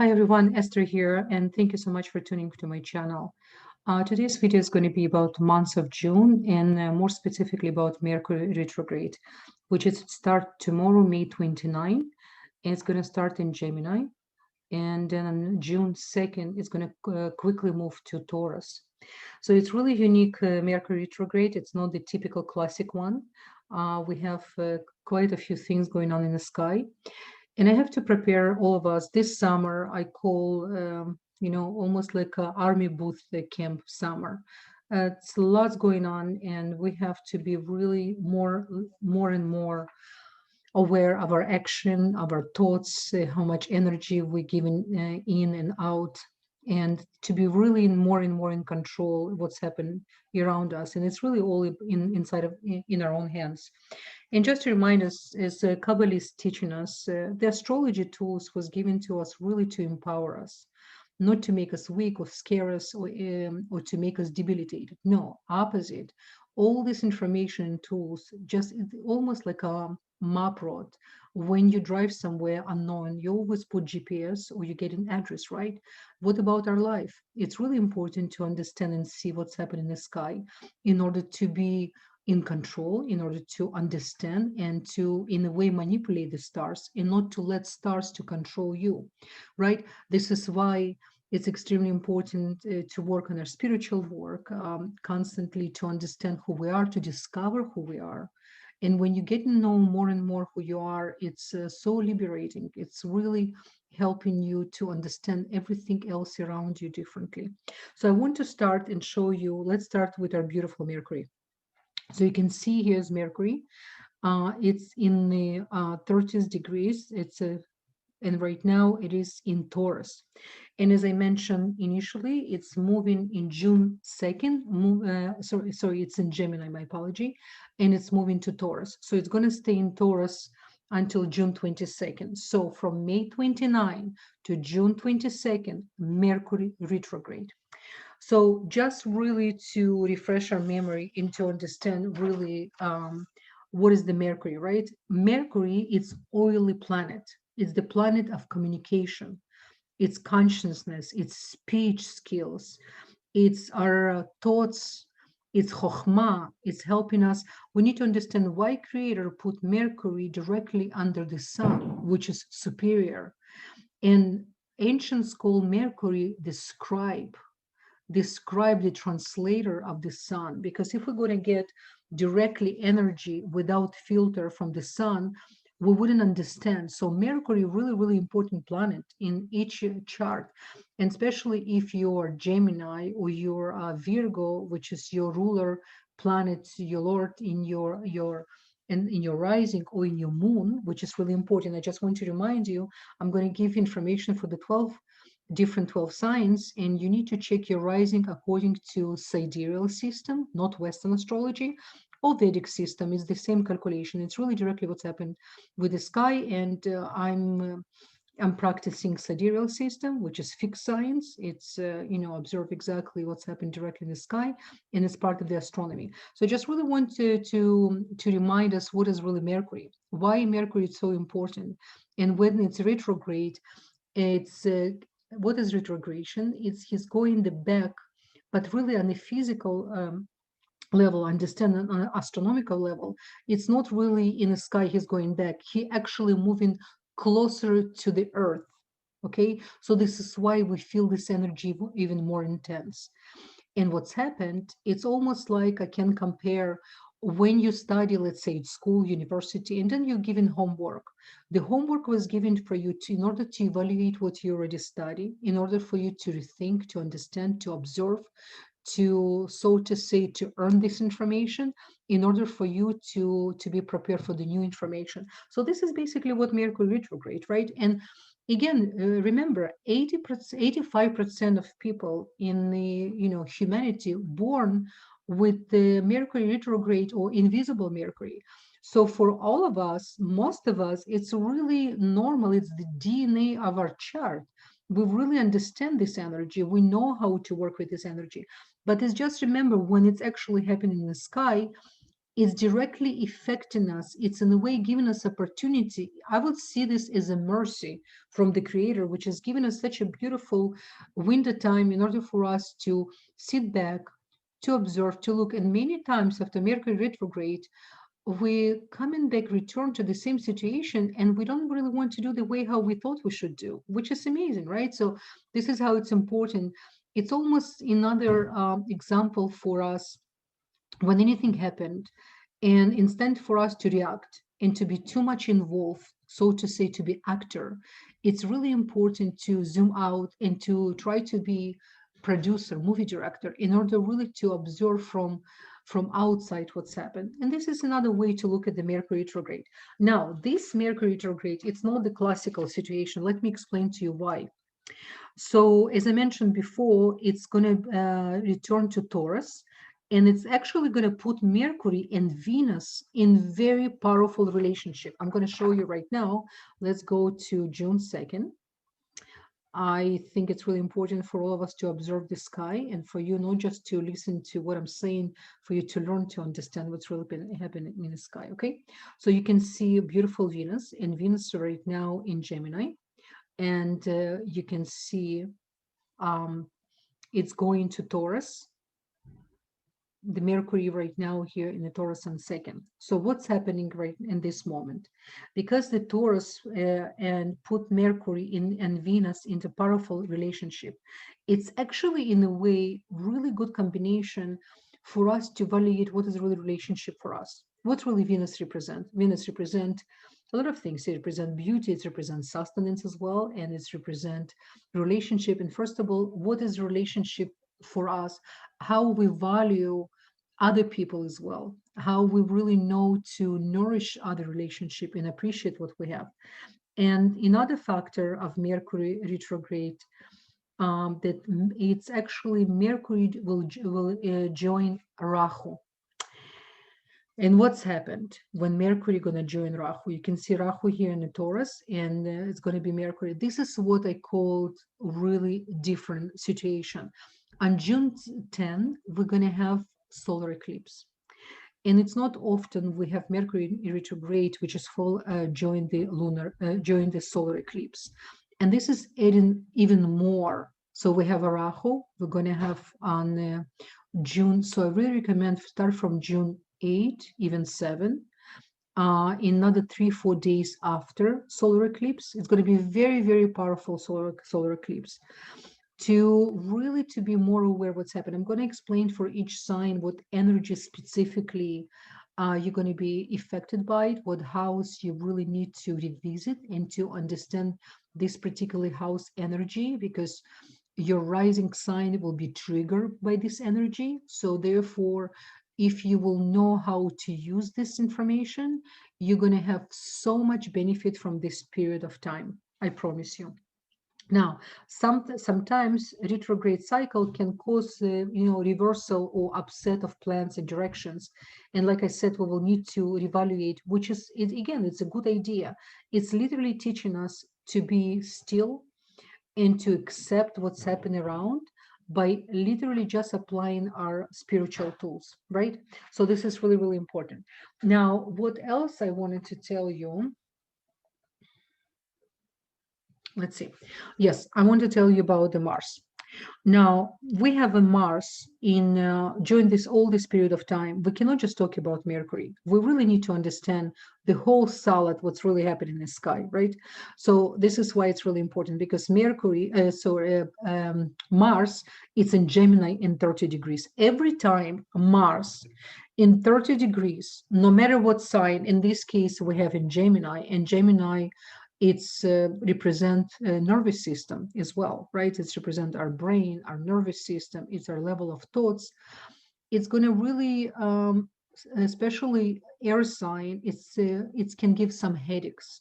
Hi everyone, Esther here, and thank you so much for tuning to my channel. Today's video is going to be about the months of June and more specifically about Mercury Retrograde, which is start tomorrow, May 29. And it's going to start in Gemini, and then on June 2nd, it's going to quickly move to Taurus. So it's really unique Mercury Retrograde. It's not the typical classic one. We have quite a few things going on in the sky. And I have to prepare all of us. This summer, I call, almost like a army booth camp summer. It's lots going on, and we have to be really more and more aware of our action, of our thoughts, how much energy we're giving in and out, and to be really more and more in control of what's happening around us. And it's really all in our own hands. And just to remind us, as Kabbalists teaching us, the astrology tools was given to us really to empower us, not to make us weak or scare us or to make us debilitated. No, opposite. All this information and tools, just almost like a map road. When you drive somewhere unknown, you always put GPS or you get an address, right? What about our life? It's really important to understand and see what's happening in the sky in order to be in control, in order to understand and to, in a way, manipulate the stars and not to let stars to control you, right? This is why it's extremely important to work on our spiritual work, constantly to understand who we are, to discover who we are. And when you get to know more and more who you are, it's so liberating. It's really helping you to understand everything else around you differently. So I want to start and show you, let's start with our beautiful Mercury. So you can see here's Mercury. It's in the 30th degrees. And right now it is in Taurus. And as I mentioned initially, it's moving in June 2nd. Sorry, it's in Gemini, my apology. And it's moving to Taurus. So it's going to stay in Taurus until June 22nd. So from May 29 to June 22nd, Mercury retrograde. So just really to refresh our memory and to understand really what is the Mercury, right? Mercury is oily planet. It's the planet of communication. It's consciousness, it's speech skills, it's our thoughts, it's chokhmah, it's helping us. We need to understand why Creator put Mercury directly under the sun, which is superior. And ancients call Mercury the scribe, the translator of the sun, because if we're going to get directly energy without filter from the sun, we wouldn't understand. So Mercury, really important planet in each chart, and especially if you're Gemini or you're Virgo, which is your ruler planet, your lord in your in your rising or in your moon, which is really important. I just want to remind you, I'm going to give information for the 12 signs, and you need to check your rising according to sidereal system, not Western astrology, or Vedic system. Is the same calculation. It's really directly what's happened with the sky, and I'm practicing sidereal system, which is fixed science. It's observe exactly what's happened directly in the sky, and it's part of the astronomy. So I just really want to remind us what is really Mercury, why Mercury is so important, and when it's retrograde, it's what is retrogression? It's he's going the back, but really on the physical level, understand on an astronomical level, it's not really in the sky he's going back. He actually moving closer to the earth. Okay, so this is why we feel this energy even more intense. And what's happened, it's almost like I can compare when you study, let's say, at school, university, and then you're given homework. The homework was given for you in order to evaluate what you already study, in order for you to rethink, to understand, to observe, to, so to say, to earn this information, in order for you to be prepared for the new information. So this is basically what Mercury retrograde, right? And again, remember, 85% of people in the humanity born with the Mercury retrograde or invisible Mercury. So for all of us, most of us, it's really normal. It's the DNA of our chart. We really understand this energy. We know how to work with this energy. But it's just remember, when it's actually happening in the sky, it's directly affecting us. It's in a way giving us opportunity. I would see this as a mercy from the Creator, which has given us such a beautiful window time in order for us to sit back, to observe, to look. And many times after Mercury retrograde, we coming back, return to the same situation, and we don't really want to do the way how we thought we should do, which is amazing, right? So this is how it's important. It's almost another example for us when anything happened, and instead for us to react and to be too much involved, so to say, to be actor, it's really important to zoom out and to try to be producer, movie director, in order really to observe from outside what's happened. And this is another way to look at the Mercury retrograde. Now, this Mercury retrograde, it's not the classical situation. Let me explain to you why. So as I mentioned before, it's going to return to Taurus, and it's actually going to put Mercury and Venus in very powerful relationship. I'm going to show you right now. Let's go to June 2nd. I think it's really important for all of us to observe the sky, and for you not just to listen to what I'm saying, for you to learn to understand what's really been happening in the sky, okay? So you can see a beautiful Venus, and Venus right now in Gemini, and you can see it's going to Taurus. The Mercury right now here in the Taurus on 2nd. So what's happening right in this moment? Because the Taurus and put Mercury in and Venus into powerful relationship, it's actually in a way really good combination for us to evaluate what is really relationship for us. What really Venus represent? Venus represent a lot of things. It represents beauty, it represents sustenance as well, and it represent relationship. And first of all, what is relationship for us? How we value other people as well, how we really know to nourish other relationship and appreciate what we have. And another factor of Mercury retrograde, that it's actually Mercury will join Rahu. And what's happened when Mercury going to join Rahu? You can see Rahu here in the Taurus, and it's going to be Mercury. This is what I called really different situation. On June 10, we're going to have solar eclipse. And it's not often we have Mercury retrograde, which is full join the solar eclipse. And this is adding even more. So we have a Rahu, we're going to have on June. So I really recommend start from June 8, even 7. In another 3-4 days after solar eclipse, it's going to be very, very powerful solar eclipse. To really to be more aware what's happening. I'm going to explain for each sign what energy specifically you're going to be affected by it, what house you really need to revisit and to understand this particular house energy, because your rising sign will be triggered by this energy. So therefore, if you will know how to use this information, you're going to have so much benefit from this period of time. I promise you. Now, sometimes retrograde cycle can cause, reversal or upset of plans and directions. And like I said, we will need to reevaluate, which is, again, it's a good idea. It's literally teaching us to be still and to accept what's happening around by literally just applying our spiritual tools, right? So this is really, really important. Now, what else I wanted to tell you? Let's see. Yes, I want to tell you about the Mars. Now, we have a Mars in during all this period of time. We cannot just talk about Mercury. We really need to understand the whole salad, what's really happening in the sky, right? So this is why it's really important, because Mars, it's in Gemini in 30 degrees. Every time Mars in 30 degrees, no matter what sign, in this case, we have in Gemini, and Gemini, it's represent nervous system as well, right? It's represent our brain, our nervous system. It's our level of thoughts. It's going to really, especially air sign, it can give some headaches.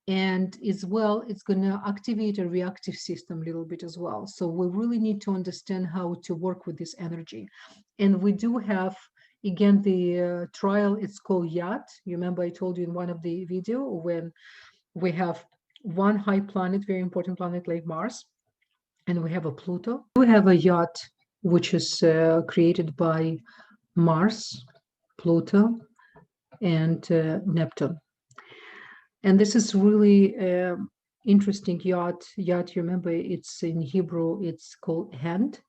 And as well, it's going to activate a reactive system a little bit as well. So we really need to understand how to work with this energy. And we do have, again, the trial, it's called Yacht. You remember I told you in one of the video when we have one high planet, very important planet like Mars, and we have a Pluto. We have a Yacht, which is created by Mars, Pluto, and Neptune. And this is really interesting. Yod, you remember, it's in Hebrew, it's called hand.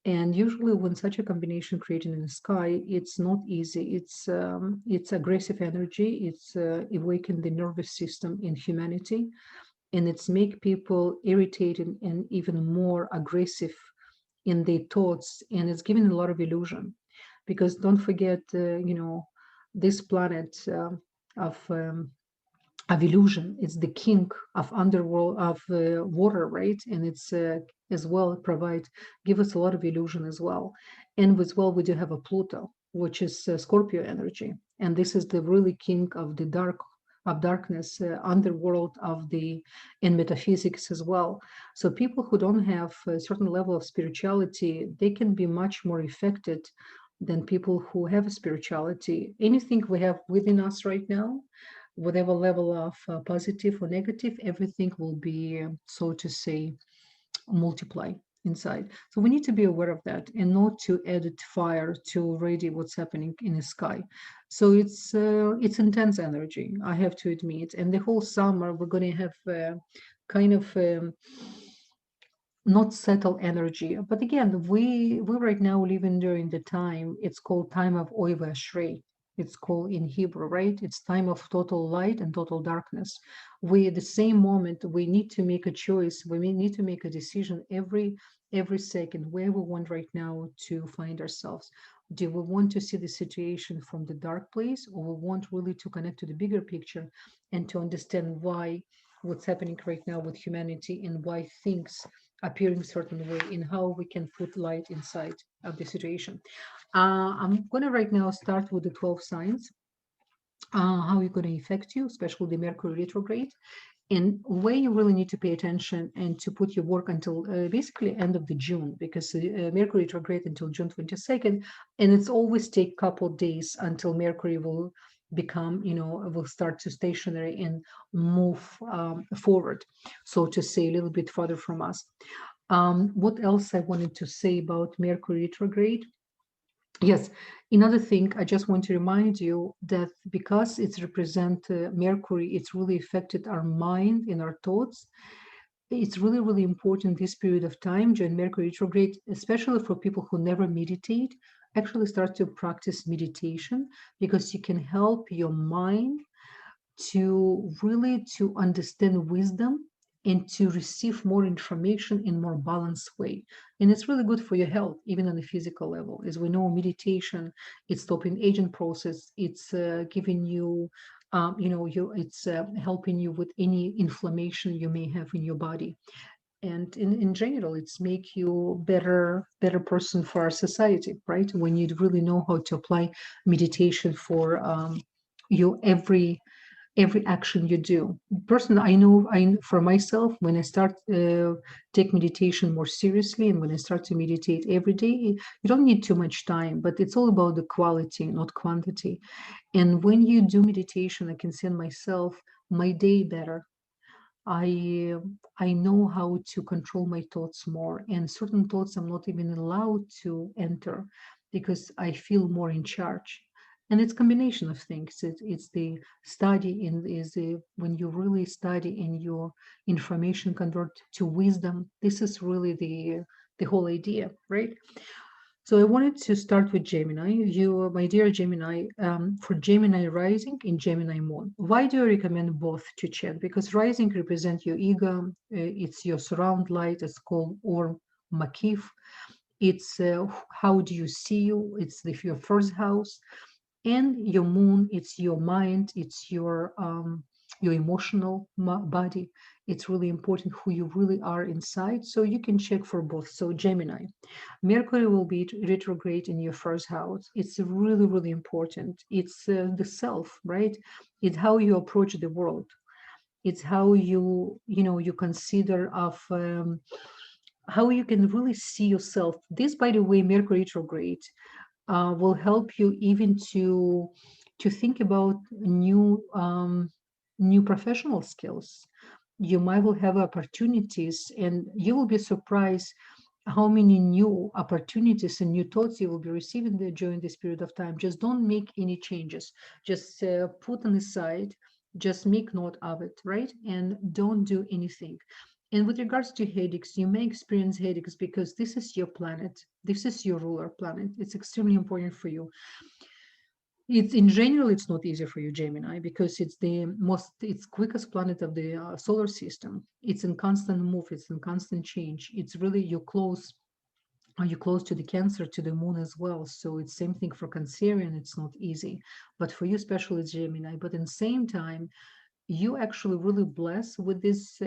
And usually when such a combination created in the sky, it's not easy. It's aggressive energy. It's awaken the nervous system in humanity, and it's make people irritated and even more aggressive in their thoughts, and it's giving a lot of illusion. Because don't forget, this planet of illusion. It's the king of underworld of water, right? And it's as well provide give us a lot of illusion as well. And as well, we do have a Pluto, which is Scorpio energy, and this is the really king of the darkness, underworld of the in metaphysics as well. So people who don't have a certain level of spirituality, they can be much more affected than people who have a spirituality. Anything we have within us right now, whatever level of positive or negative, everything will be, so to say, multiply inside. So we need to be aware of that and not to add fire to already what's happening in the sky. So it's intense energy, I have to admit. And the whole summer we're going to have kind of not settle energy. But again, we right now living during the time, it's called time of Oy Ashrei. It's called in Hebrew, right? It's time of total light and total darkness. We at the same moment we need to make a choice. We need to make a decision every second where we want right now to find ourselves. Do we want to see the situation from the dark place, or we want really to connect to the bigger picture and to understand why what's happening right now with humanity and why things appearing certain way in how we can put light inside of the situation. I'm going to right now start with the 12 signs, how it's going to affect you, especially the Mercury retrograde, and where you really need to pay attention and to put your work until basically end of the June, because Mercury retrograde until June 22nd, and it's always take couple days until Mercury will become, will start to stationary and move forward, so to say, a little bit further from us. What else I wanted to say about Mercury retrograde? Yes, another thing I just want to remind you that because it's represent Mercury, it's really affected our mind and our thoughts. It's really, really important this period of time during Mercury retrograde, especially for people who never meditate, actually start to practice meditation, because you can help your mind to really to understand wisdom and to receive more information in more balanced way. And it's really good for your health, even on a physical level. As we know, meditation, it's stopping aging process, it's giving you it's helping you with any inflammation you may have in your body. And in general, it's make you better person for our society, right? When you really know how to apply meditation for your every action you do. Personally, I know for myself, when I start take meditation more seriously, and when I start to meditate every day, you don't need too much time, but it's all about the quality, not quantity. And when you do meditation, I can send myself my day better. I know how to control my thoughts more, and certain thoughts I'm not even allowed to enter because I feel more in charge. And it's combination of things. It's the study in is the, when you really study and your information convert to wisdom. This is really the whole idea, right? So I wanted to start with Gemini. You, my dear Gemini, for Gemini rising and Gemini moon. Why do I recommend both to check? Because rising represents your ego. It's your surround light. It's called or makif. It's how do you see you? It's your first house, and your moon. It's your mind. It's your emotional body. It's really important who you really are inside. So you can check for both. So Gemini. Mercury will be retrograde in your first house. It's really, really important. It's the self, right? It's how you approach the world. It's how you consider of how you can really see yourself. This, by the way, Mercury retrograde will help you even to think about new professional skills. You might will have opportunities, and you will be surprised how many new opportunities and new thoughts you will be receiving during this period of time. Just don't make any changes. Just put on the side, just make note of it, right? And don't do anything. And with regards to headaches, you may experience headaches because this is your planet. This is your ruler planet. It's extremely important for you. It's in general, it's not easy for you, Gemini, because it's quickest planet of the solar system. It's in constant move. It's in constant change. It's really are you close to the Cancer, to the Moon as well? So it's same thing for Cancerian. It's not easy, but for you, especially Gemini. But in the same time, you actually really blessed with this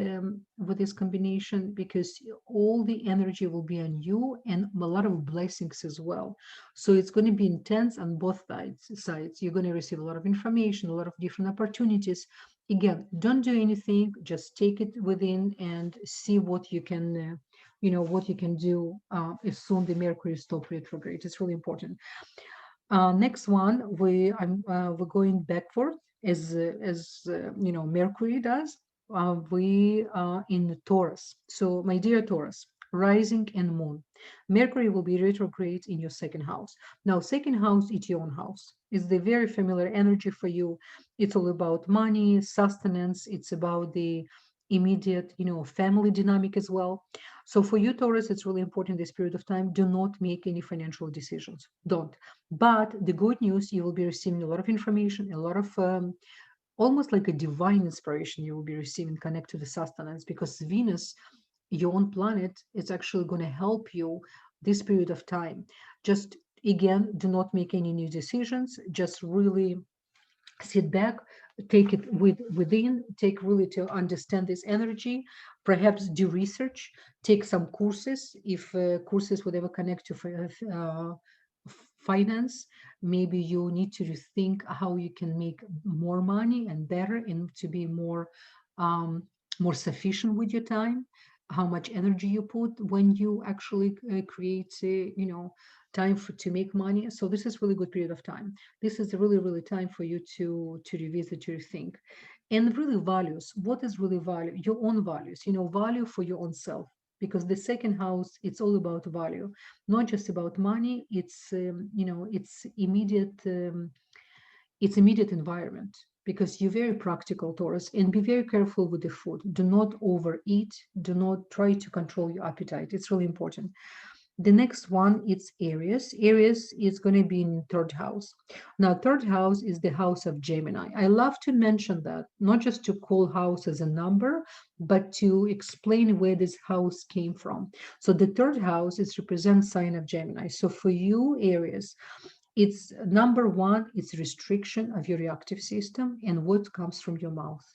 combination, because all the energy will be on you and a lot of blessings as well. So it's going to be intense on both sides. You're going to receive a lot of information, a lot of different opportunities. Again, don't do anything, just take it within and see what you can what you can do as soon the Mercury stop retrograde. It's really important. Next one, we're going backward as Mercury does. We are in Taurus. So, my dear Taurus, rising and moon, Mercury will be retrograde in your second house. Now, second house is your own house. It's the very familiar energy for you. It's all about money, sustenance. It's about the immediate, family dynamic as well. So for you, Taurus, it's really important this period of time. Do not make any financial decisions. Don't. But the good news, you will be receiving a lot of information, a lot of almost like a divine inspiration you will be receiving connect to the sustenance, because Venus, your own planet, is actually going to help you this period of time. Just again, do not make any new decisions. Just really sit back, take it within, take really to understand this energy, perhaps do research, take some courses, if courses would ever connect to finance. Maybe you need to rethink how you can make more money and better, and to be um, more sufficient with your time, how much energy you put when you actually create time to make money. So this is really good period of time. This is really time for you to revisit your think. And really values, what is really value? Your own values, value for your own self, because the second house, it's all about value, not just about money. It's immediate environment, because you're very practical, Taurus, and be very careful with the food. Do not overeat. Do not try to control your appetite. It's really important. The next one is Aries. Aries is going to be in third house. Now, third house is the house of Gemini. I love to mention that, not just to call house as a number, but to explain where this house came from. So the third house is represent sign of Gemini. So for you, Aries, it's number one, it's restriction of your reactive system and what comes from your mouth.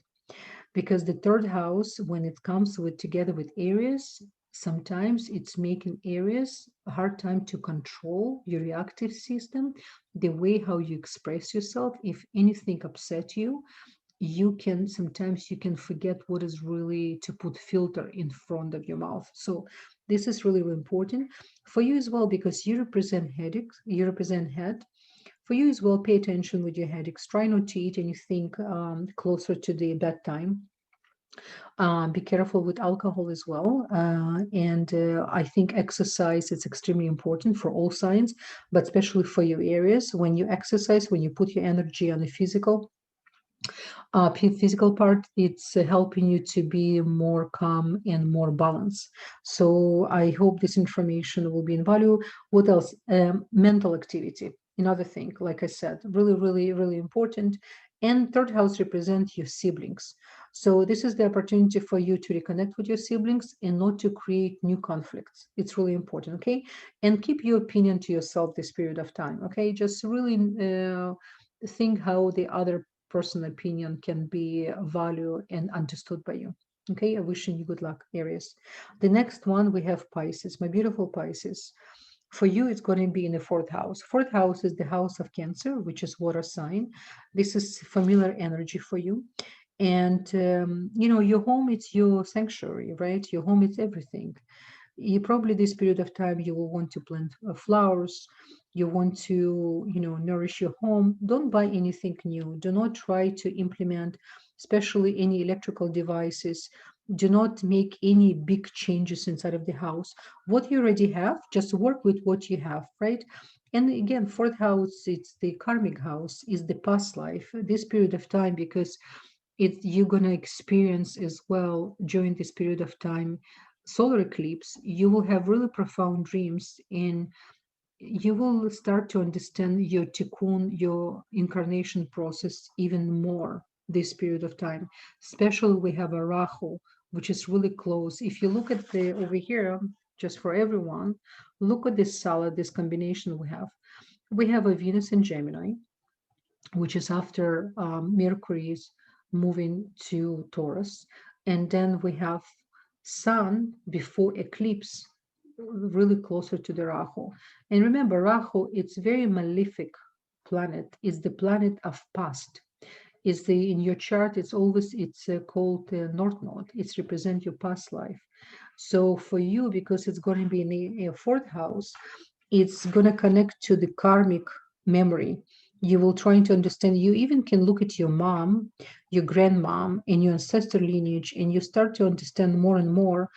Because the third house, when it comes together with Aries, sometimes it's making Aries a hard time to control your reactive system, the way how you express yourself. If anything upset you, sometimes you can forget what is really to put filter in front of your mouth. So this is really important for you as well, because you represent headaches, you represent head. For you as well, pay attention with your headaches. Try not to eat anything closer to the bedtime. Be careful with alcohol as well. And I think exercise is extremely important for all signs, but especially for your Aries. When you exercise, when you put your energy on the physical part, it's helping you to be more calm and more balanced. So I hope this information will be in value. What else? Mental activity, another thing, like I said, really important. And third house represents your siblings. So this is the opportunity for you to reconnect with your siblings and not to create new conflicts. It's really important, okay? And keep your opinion to yourself this period of time, okay? Just really think how the other personal opinion can be valued and understood by you. Okay, I'm wishing you good luck, Aries. The next one, we have Pisces, my beautiful Pisces. For you, it's going to be in the fourth house. Fourth house is the house of Cancer, which is water sign. This is familiar energy for you. And, your home, it's your sanctuary, right? Your home, it's everything. You probably this period of time, you will want to plant flowers. You want to, nourish your home. Don't buy anything new. Do not try to implement, especially any electrical devices. Do not make any big changes inside of the house. What you already have, just work with what you have, right? And again, fourth house, it's the karmic house, is the past life, this period of time, because you're going to experience as well during this period of time solar eclipse. You will have really profound dreams, and you will start to understand your tikkun, your incarnation process even more this period of time. Especially we have a Rahu, which is really close. If you look at the over here, just for everyone, look at this salad, this combination we have. We have a Venus in Gemini, which is after Mercury's moving to Taurus. And then we have Sun before eclipse, really closer to the Rahu. And remember, Rahu, it's very malefic planet. It's the planet of past. Is the in your chart? It's called North Node. It's represent your past life. So for you, because it's going to be in a fourth house, it's going to connect to the karmic memory. You will try to understand. You even can look at your mom, your grandmom, and your ancestor lineage, and you start to understand more and more.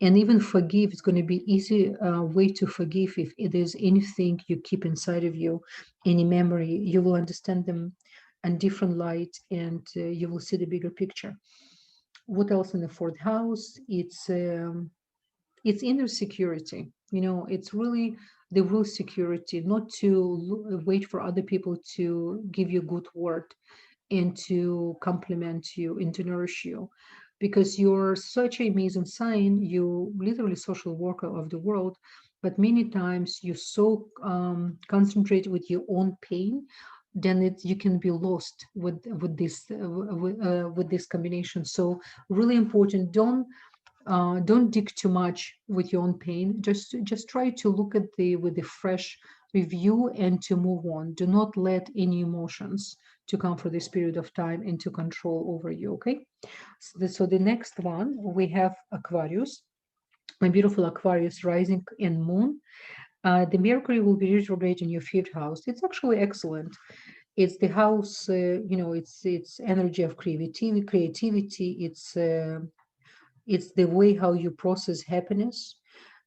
And even forgive. It's going to be easy way to forgive if there's anything you keep inside of you, any memory. You will understand them in different light, and you will see the bigger picture. What else in the fourth house? It's inner security. It's really the real security, not to wait for other people to give you good word and to compliment you and to nourish you, because you're such an amazing sign. You literally social worker of the world, but many times you so concentrate with your own pain, then you can be lost with this combination. So really important. Don't dig too much with your own pain. Just try to look at the with the fresh review and to move on. Do not let any emotions to come for this period of time and to control over you. Okay. So the next one we have Aquarius, my beautiful Aquarius rising and moon. The Mercury will be retrograde in your fifth house. It's actually excellent. It's the house, it's energy of creativity. It's the way how you process happiness.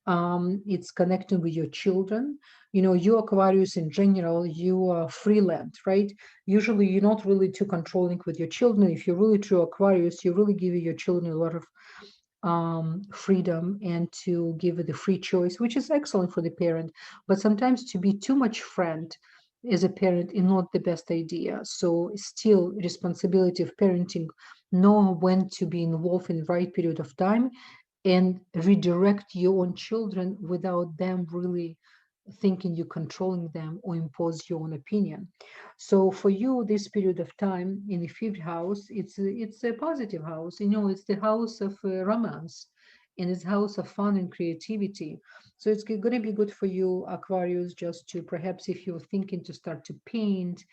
It's connecting with your children. You Aquarius in general, you are freelance, right? Usually you're not really too controlling with your children. If you're really true Aquarius, you really give your children a lot of freedom and to give it the free choice, which is excellent for the parent. But sometimes to be too much friend as a parent is not the best idea. So still responsibility of parenting, know when to be involved in the right period of time and redirect your own children without them really thinking you're controlling them or impose your own opinion. So for you, this period of time in the fifth house, it's a positive house. It's the house of romance, and it's house of fun and creativity. So it's going to be good for you, Aquarius, just to perhaps if you're thinking to start to paint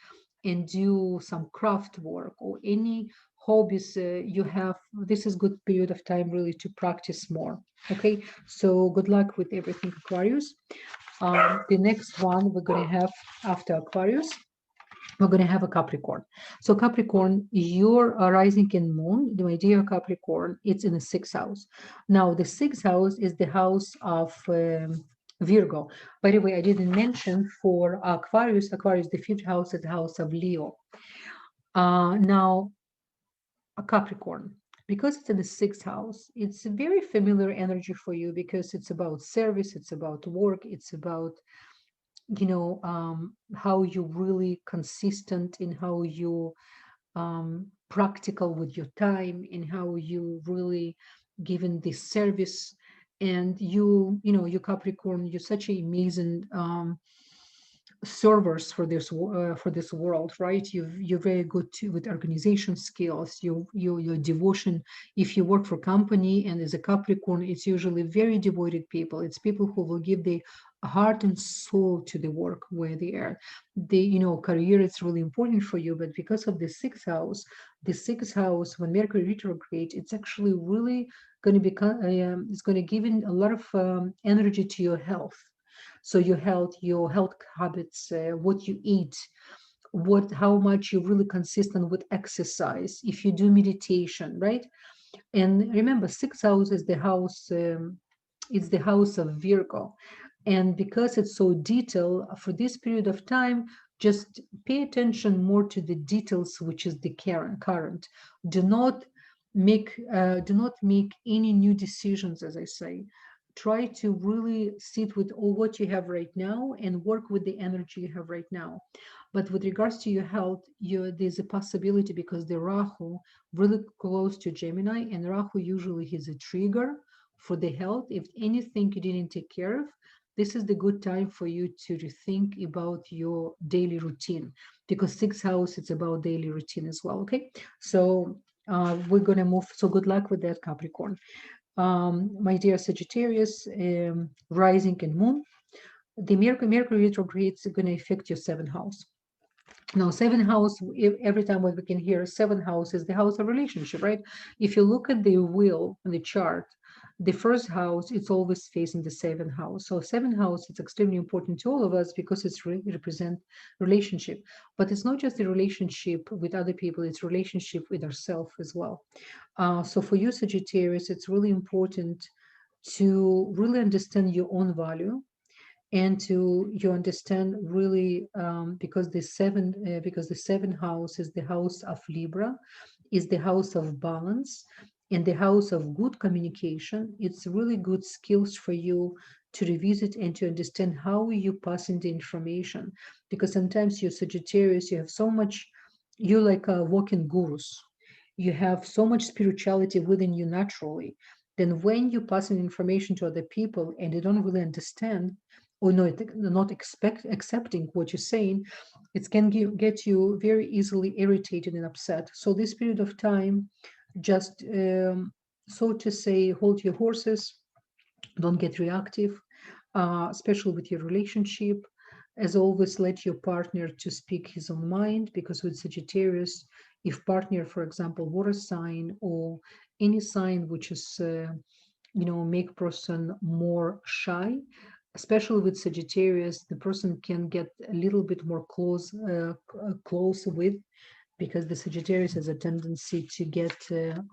and do some craft work or any hobbies you have. This is good period of time really to practice more. Okay, so good luck with everything, Aquarius. The next one we're going to have after Aquarius, we're going to have a Capricorn. So Capricorn, your rising in moon, my dear Capricorn, it's in the sixth house. Now the sixth house is the house of Virgo. By the way, I didn't mention for Aquarius, the fifth house is the house of Leo. Now a Capricorn, because it's in the sixth house, it's a very familiar energy for you because it's about service, it's about work, it's about how you really consistent in how you practical with your time, in how you really given this service. And you Capricorn, you're such an amazing servers for this world, right? You're very good with organization skills, your devotion. If you work for company and as a Capricorn, it's usually very devoted people. It's people who will give the heart and soul to the work where they are. Career is really important for you, but because of the sixth house, when Mercury retrograde, it's actually really going to become it's going to give in a lot of energy to your health. So your health habits, what you eat, how much you're really consistent with exercise, if you do meditation, right? And remember, sixth house is the house, it's the house of Virgo. And because it's so detailed for this period of time, just pay attention more to the details, which is the current. Do not make any new decisions, as I say. Try to really sit with all what you have right now and work with the energy you have right now. But with regards to your health, there's a possibility because the Rahu really close to Gemini, and Rahu usually is a trigger for the health. If anything you didn't take care of, this is the good time for you to rethink about your daily routine, because sixth house, it's about daily routine as well. Okay, so we're going to move. So good luck with that, Capricorn. My dear Sagittarius, rising and moon, the Mercury retrograde is going to affect your seventh house. Now, seventh house, every time we can hear seventh house is the house of relationship, right? If you look at the wheel on the chart, the first house, it's always facing the seventh house. So seventh house, it's extremely important to all of us because it's represent relationship. But it's not just the relationship with other people, it's relationship with ourselves as well. So for you, Sagittarius, it's really important to really understand your own value, and to you understand really, because the seventh house is the house of Libra, is the house of balance, and the house of good communication. It's really good skills for you to revisit and to understand how you pass in the information, because sometimes you're Sagittarius, you have so much, you're like a walking gurus, you have so much spirituality within you naturally. Then when you pass in information to other people and they don't really understand, or not accepting what you're saying, it can get you very easily irritated and upset. So this period of time, just so to say, hold your horses, don't get reactive, especially with your relationship. As always, let your partner to speak his own mind, because with Sagittarius, if partner, for example, water sign or any sign which is make person more shy, especially with Sagittarius, the person can get a little bit more close with, because the Sagittarius has a tendency to get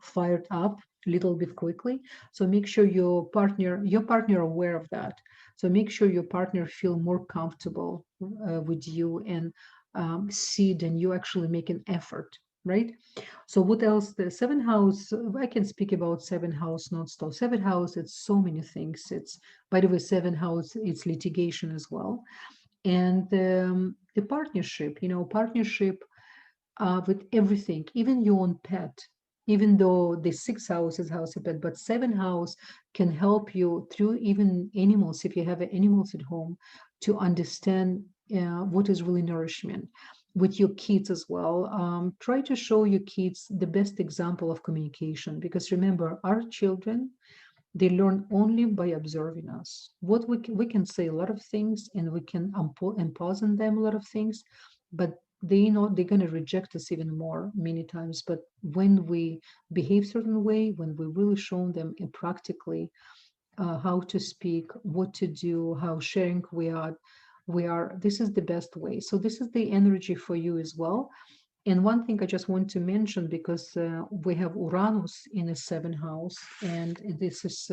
fired up a little bit quickly. So make sure your partner aware of that. So make sure your partner feel more comfortable with you, and see that you actually make an effort, right? So what else? The seventh house, I can speak about seventh house non-stop. Seventh house, it's so many things. It's, by the way, seventh house, it's litigation as well. And the partnership, partnership with everything, even your own pet, even though the sixth house is house of pet, but seventh house can help you through even animals, if you have animals at home, to understand what is really nourishment. With your kids as well, try to show your kids the best example of communication, because remember, our children, they learn only by observing us. What we can say a lot of things, and we can impose on them a lot of things, but they know they're going to reject us even more many times. But when we behave certain way, when we really show them practically how to speak, what to do, how sharing we are, this is the best way. So this is the energy for you as well. And one thing I just want to mention, because we have Uranus in the seventh house, and this is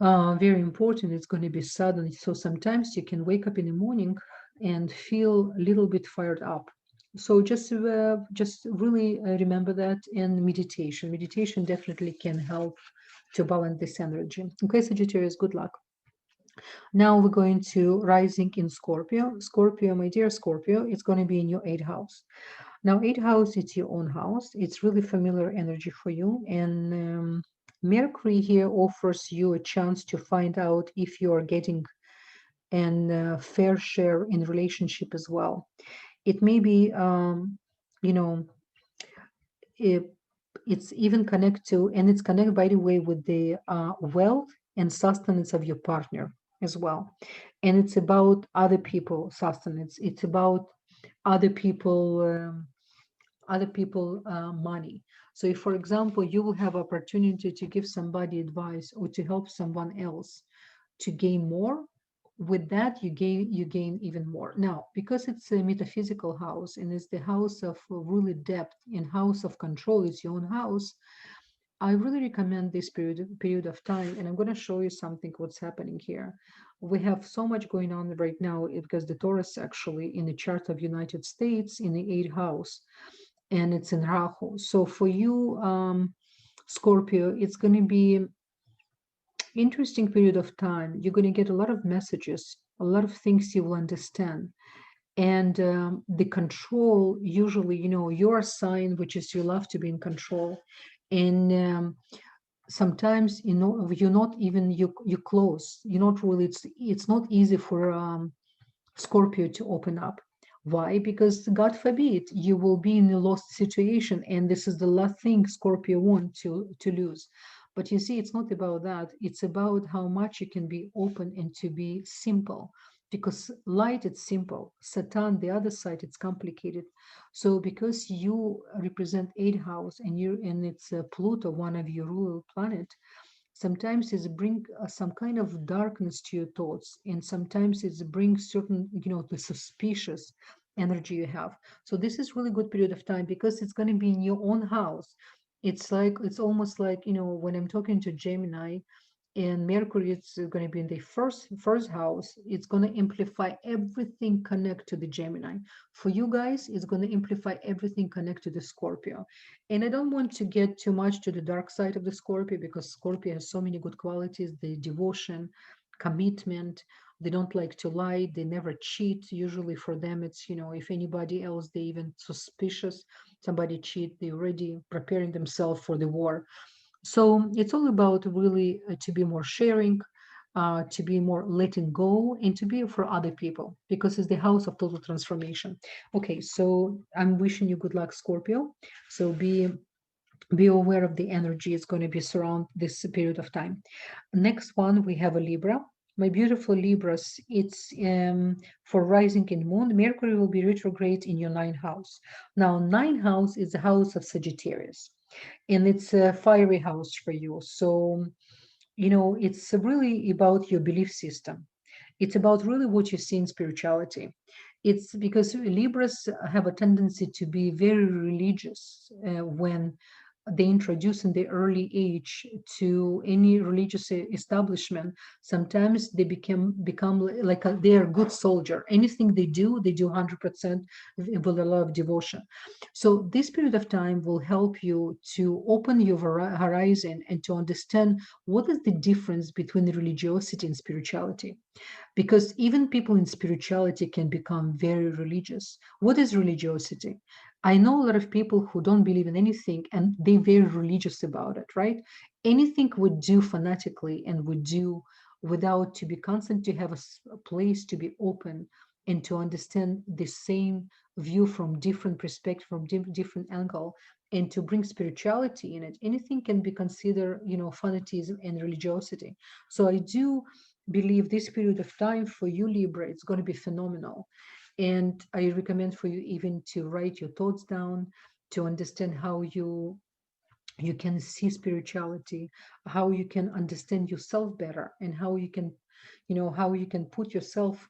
very important. It's going to be sudden. So sometimes you can wake up in the morning and feel a little bit fired up. So just really remember that. And meditation definitely can help to balance this energy. Okay, Sagittarius, good luck. Now we're going to rising in Scorpio. Scorpio, my dear Scorpio, it's going to be in your eighth house. Now, eighth house, it's your own house. It's really familiar energy for you. And Mercury here offers you a chance to find out if you are getting an fair share in relationship as well. It may be, you know, it's even connect to, and it's connected, by the way, with the wealth and sustenance of your partner as well. And it's about other people sustenance. It's about other people. Money. So if, for example, you will have opportunity to give somebody advice or to help someone else to gain more, with that you gain even more. Now, because it's a metaphysical house and it's the house of really depth and house of control, it's your own house, I really recommend this period of time, and I'm going to show you something what's happening here. We have so much going on right now because the Taurus actually in the chart of United States in the eighth house, and it's in Rahu. So for you, Scorpio, it's going to be interesting period of time. You're going to get a lot of messages, a lot of things you will understand. And the control, usually, you're a sign, which is you love to be in control. And sometimes, you're not even, you close. You're not really, it's not easy for Scorpio to open up. Why? Because God forbid you will be in a lost situation, and this is the last thing Scorpio want to lose. But you see, it's not about that. It's about how much you can be open and to be simple. Because light, it's simple. Satan, the other side, it's complicated. So because you represent eighth house and it's Pluto, one of your ruler planet, sometimes it brings some kind of darkness to your thoughts, and sometimes it brings certain, the suspicious energy you have. So this is really good period of time because it's going to be in your own house. It's almost like, when I'm talking to Gemini, and Mercury, it's going to be in the first house. It's going to amplify everything connect to the Gemini. For you guys, it's going to amplify everything connect to the Scorpio. And I don't want to get too much to the dark side of the Scorpio because Scorpio has so many good qualities: the devotion, commitment. They don't like to lie. They never cheat. Usually for them, it's, if anybody else, they even suspicious, somebody cheat, they already preparing themselves for the war. So it's all about really to be more sharing, to be more letting go, and to be for other people because it's the house of total transformation. Okay, so I'm wishing you good luck, Scorpio. So be aware of the energy is going to be surround this period of time. Next one, we have a Libra. My beautiful Libras, it's for rising in moon. Mercury will be retrograde in your ninth house. Now, ninth house is the house of Sagittarius, and it's a fiery house for you. So, it's really about your belief system. It's about really what you see in spirituality. It's because Libras have a tendency to be very religious when they introduce in the early age to any religious establishment. Sometimes they become like they are a good soldier. Anything they do 100% with a lot of devotion. So this period of time will help you to open your horizon and to understand what is the difference between religiosity and spirituality, because even people in spirituality can become very religious. What is religiosity? I know a lot of people who don't believe in anything and they're very religious about it, right? Anything we do fanatically and we do without to be constant, to have a place to be open and to understand the same view from different perspective, from different angle, and to bring spirituality in it. Anything can be considered, fanatism and religiosity. So I do believe this period of time for you, Libra, it's going to be phenomenal. And I recommend for you even to write your thoughts down, to understand how you can see spirituality, how you can understand yourself better, and how you can put yourself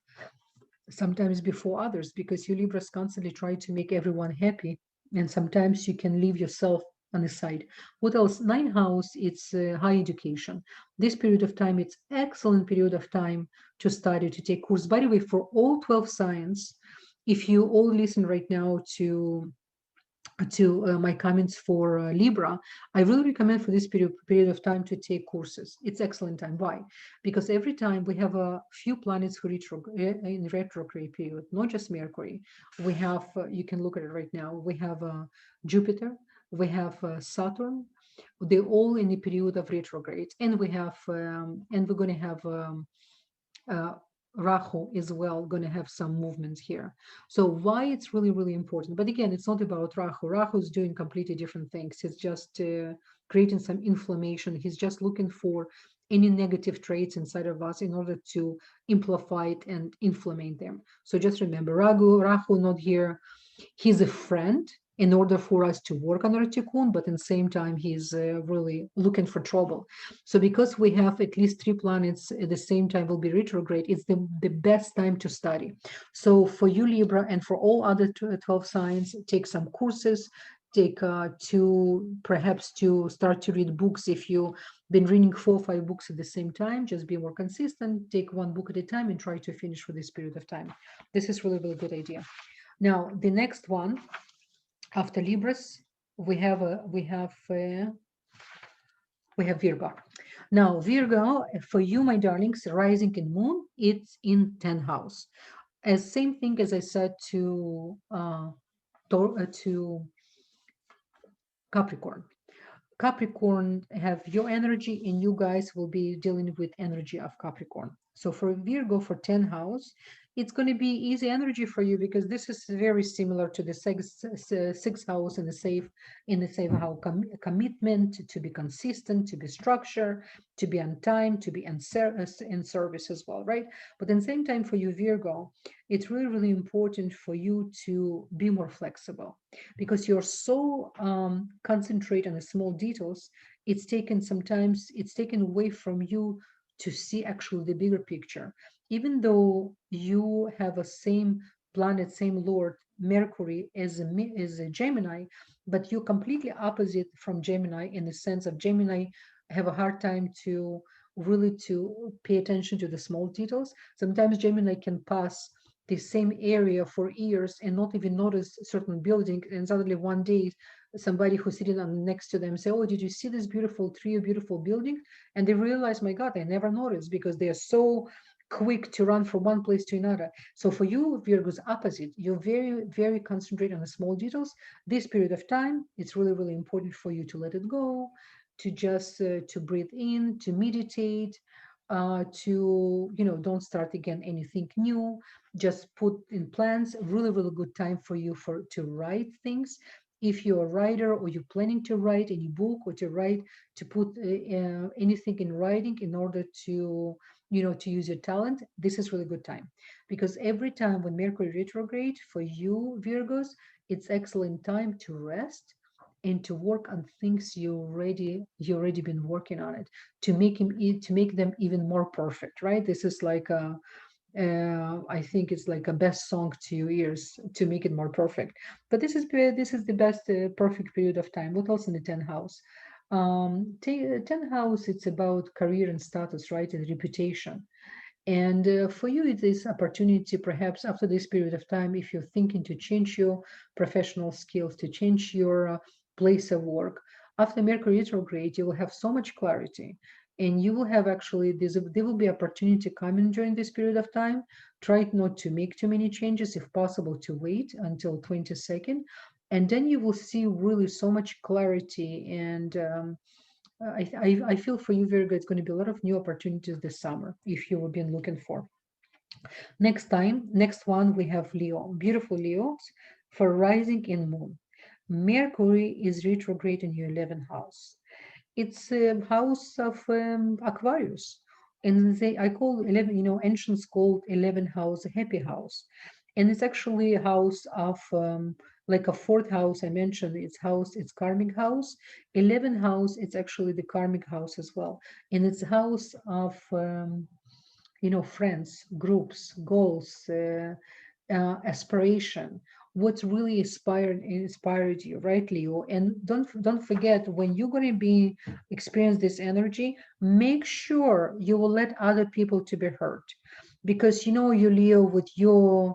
sometimes before others, because you Libras constantly try to make everyone happy, and sometimes you can leave yourself on the side. What else? Ninth house, it's high education. This period of time, it's excellent period of time to study, to take course. By the way, for all 12 signs, if you all listen right now to my comments for Libra, I really recommend for this period of time to take courses. It's excellent time. Why? Because every time we have a few planets who in retrograde period, not just Mercury. We have, you can look at it right now, we have Jupiter, we have Saturn, they're all in the period of retrograde, and and we're going to have uh, Rahu as well, going to have some movements here. So why it's really, really important. But again, it's not about Rahu. Rahu is doing completely different things. He's just creating some inflammation. He's just looking for any negative traits inside of us in order to amplify it and inflame them. So just remember, Rahu not here. He's a friend in order for us to work on our tikkun, but at the same time, he's really looking for trouble. So because we have at least 3 planets at the same time will be retrograde, it's the best time to study. So for you, Libra, and for all other 12 signs, take some courses, take perhaps to start to read books. If you've been reading 4 or 5 books at the same time, just be more consistent, take one book at a time and try to finish for this period of time. This is really, really good idea. Now, the next one after Libras, we have Virgo. Now, Virgo, for you, my darlings, rising in moon, it's in 10th house. As same thing as I said to Capricorn. Capricorn have your energy, and you guys will be dealing with energy of Capricorn. So for Virgo, for 10th house, it's going to be easy energy for you, because this is very similar to the sixth house in the safe house commitment, to be consistent, to be structured, to be on time, to be in service as well, right? But at the same time, for you, Virgo, it's really, really important for you to be more flexible, because you're so concentrated on the small details. It's taken away from you to see actually the bigger picture. Even though you have a same planet, same Lord, Mercury, as a Gemini, but you're completely opposite from Gemini, in the sense of Gemini have a hard time to really to pay attention to the small details. Sometimes Gemini can pass the same area for years and not even notice certain building, and suddenly one day somebody who's sitting next to them say, oh, did you see this beautiful tree or beautiful building? And they realize, my God, I never noticed, because they are so quick to run from one place to another. So for you, Virgo's opposite. You're very, very concentrated on the small details. This period of time, it's really, really important for you to let it go, to just to breathe in, to meditate, to, don't start again anything new. Just put in plans. Really, really good time for you to write things. If you're a writer, or you're planning to write any book, or to put anything in writing in order to, to use your talent, this is really good time. Because every time when Mercury retrograde, for you, Virgos, it's excellent time to rest and to work on things you already been working on it, to make them even more perfect, right? This is like I think it's like a best song to your ears, to make it more perfect. But this is the best perfect period of time. What else in the 10th house? 10th house, it's about career and status, right, and reputation. And for you, it is opportunity, perhaps after this period of time, if you're thinking to change your professional skills, to change your place of work. After Mercury retrograde, you will have so much clarity, and you will have actually there will be opportunity coming during this period of time. Try not to make too many changes, if possible, to wait until 22nd, and then you will see really so much clarity. And I feel for you, Virgo, it's going to be a lot of new opportunities this summer, if you have been looking for. Next one, we have Leo. Beautiful Leos for rising in moon. Mercury is retrograde in your 11th house. It's a house of Aquarius. And I call 11, ancients called 11th house a happy house. And it's actually a house of like a 4th house. I mentioned it's karmic house. 11th house, it's actually the karmic house as well. And it's a house of friends, groups, goals, aspiration. What's really inspired you, right, Leo? And don't forget, when you're going to be experience this energy, make sure you will let other people to be heard, because you, Leo, with your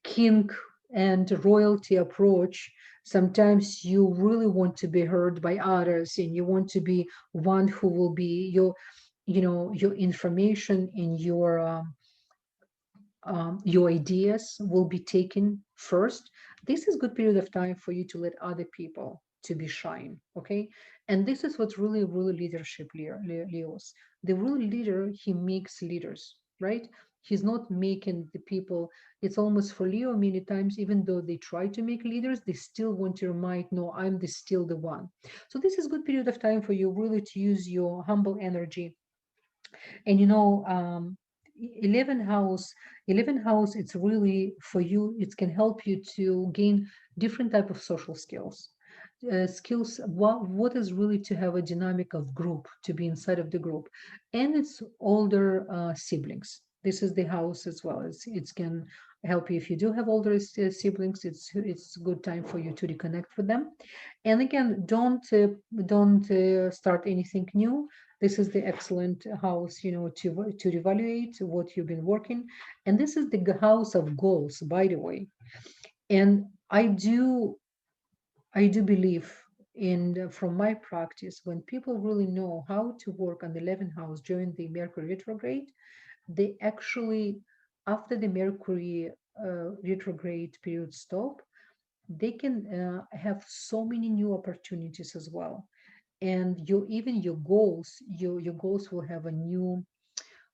king and royalty approach, sometimes you really want to be heard by others, and you want to be one who will be your information and your ideas will be taken first. This is good period of time for you to let other people to be shine, okay? And this is what's really, really leadership, Leos. The real leader, he makes leaders, right? He's not making the people. It's almost for Leo, many times, even though they try to make leaders, they still want to remind, no, still the one. So this is good period of time for you really to use your humble energy. And 11 house 11 house, it's really for you, it can help you to gain different type of social skills. What is really to have a dynamic of group, to be inside of the group, and it's older siblings. This is the house as well as it can help you if you do have older siblings. It's a good time for you to reconnect with them. And again, don't start anything new. This is the excellent house, to evaluate what you've been working. And this is the house of goals, by the way. And I do believe in from my practice, when people really know how to work on the 11th house during the Mercury retrograde, they actually, after the Mercury retrograde period stop, they can have so many new opportunities as well. And your goals, your goals will have a new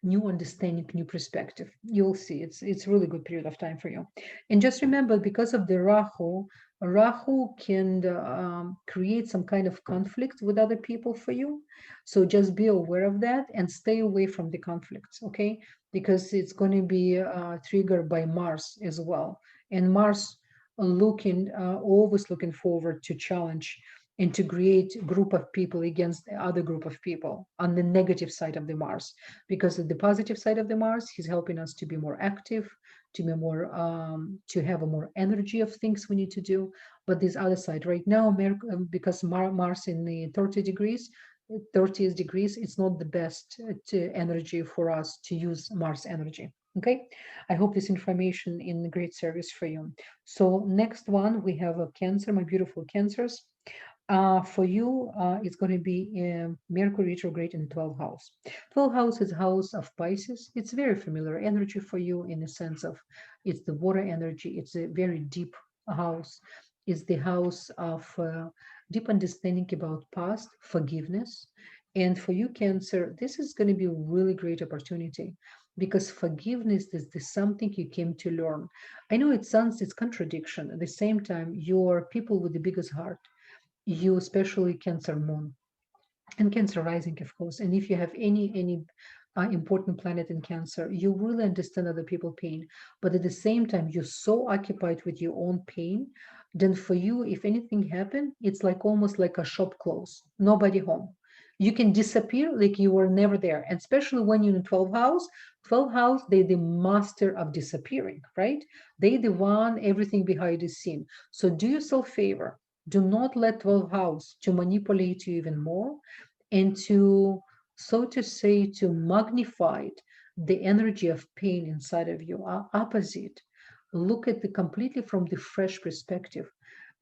understanding, new perspective. You'll see it's really good period of time for you. And just remember, because of the Rahu can create some kind of conflict with other people for you. So just be aware of that and stay away from the conflicts, okay? Because it's going to be triggered by Mars as well. And Mars always looking forward to challenge and to create group of people against the other group of people on the negative side of the Mars. Because of the positive side of the Mars, he's helping us to be more active, to be more to have a more energy of things we need to do. But this other side right now, because Mars in the 30th degrees, it's not the best energy for us to use Mars energy. Okay, I hope this information in great service for you. So next one, we have a Cancer, my beautiful Cancers. For you, it's going to be Mercury retrograde in 12th house. 12th house is house of Pisces. It's very familiar energy for you in the sense of it's the water energy. It's a very deep house. It's the house of deep understanding about past, forgiveness. And for you, Cancer, this is going to be a really great opportunity because forgiveness is something you came to learn. I know it's contradiction. At the same time, you're people with the biggest heart, you, especially Cancer moon and Cancer rising, of course. And if you have any important planet in Cancer, you really understand other people pain, but at the same time you're so occupied with your own pain, then for you, if anything happened, it's like almost like a shop close, nobody home. You can disappear like you were never there. And especially when you're in 12th house, 12th house, they're the master of disappearing, right? They the one everything behind the scene. So do yourself favor, do not let 12th house to manipulate you even more and to, so to say, to magnify the energy of pain inside of you. Opposite, look at the completely from the fresh perspective.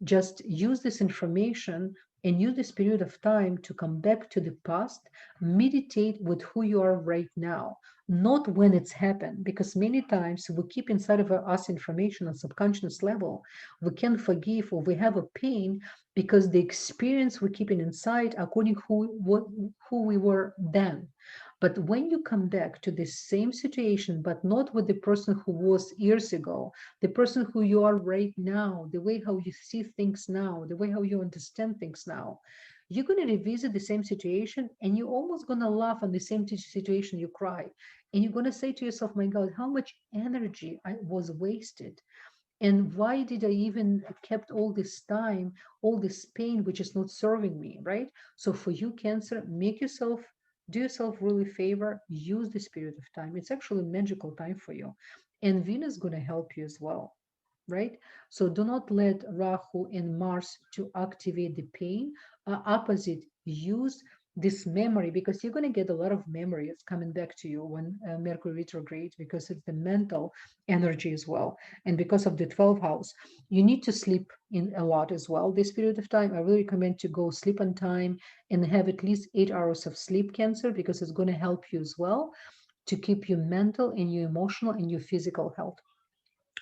Just use this information and use this period of time to come back to the past, meditate with who you are right now, not when it's happened, because many times we keep inside of us information on subconscious level. We can't forgive or we have a pain because the experience we're keeping inside according who we were then. But when you come back to the same situation, but not with the person who was years ago, the person who you are right now, the way how you see things now, the way how you understand things now, you're going to revisit the same situation and you're almost going to laugh on the same situation you cry. And you're going to say to yourself, my God, how much energy I was wasted. And why did I even kept all this time, all this pain, which is not serving me, right? So for you, Cancer, do yourself really favor, use this period of time. It's actually a magical time for you. And Venus is going to help you as well, right? So do not let Rahu and Mars to activate the pain. Opposite, use this memory because you're going to get a lot of memories coming back to you when Mercury retrograde, because it's the mental energy as well. And because of the 12th house, you need to sleep in a lot as well this period of time. I really recommend to go sleep on time and have at least 8 hours of sleep, Cancer, because it's going to help you as well to keep your mental and your emotional and your physical health.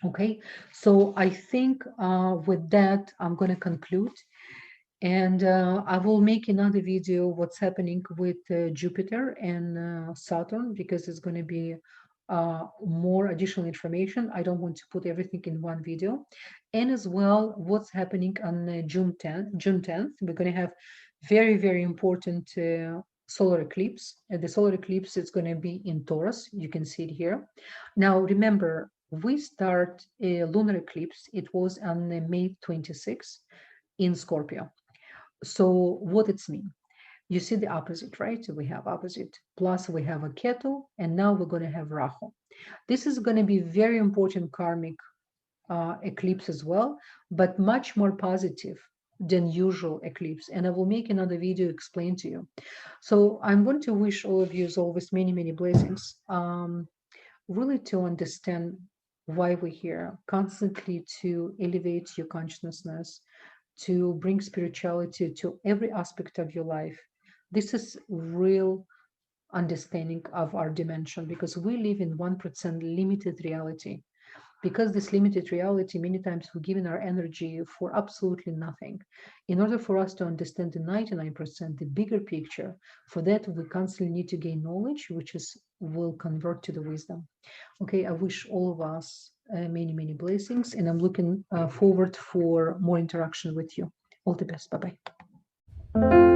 Okay, so I think with that, I'm going to conclude. And I will make another video what's happening with Jupiter and Saturn, because it's going to be more additional information. I don't want to put everything in one video. And as well, what's happening on June 10th. We're going to have very, very important solar eclipse. The solar eclipse is going to be in Taurus. You can see it here. Now, remember, we start a lunar eclipse. It was on May 26th in Scorpio. So what it's mean? You see the opposite, right? So we have opposite. Plus we have a Ketu, and now we're going to have Rahu. This is going to be very important karmic eclipse as well, but much more positive than usual eclipse. And I will make another video explain to you. So I'm going to wish all of you, as always, many, many blessings. Really to understand why we're here, constantly to elevate your consciousness, to bring spirituality to every aspect of your life. This is real understanding of our dimension, because we live in 1% limited reality. Because this limited reality, many times we're giving our energy for absolutely nothing. In order for us to understand the 99%, the bigger picture, for that we constantly need to gain knowledge, which is will convert to the wisdom. Okay, I wish all of us many, many blessings, and I'm looking forward for more interaction with you. All the best. Bye-bye.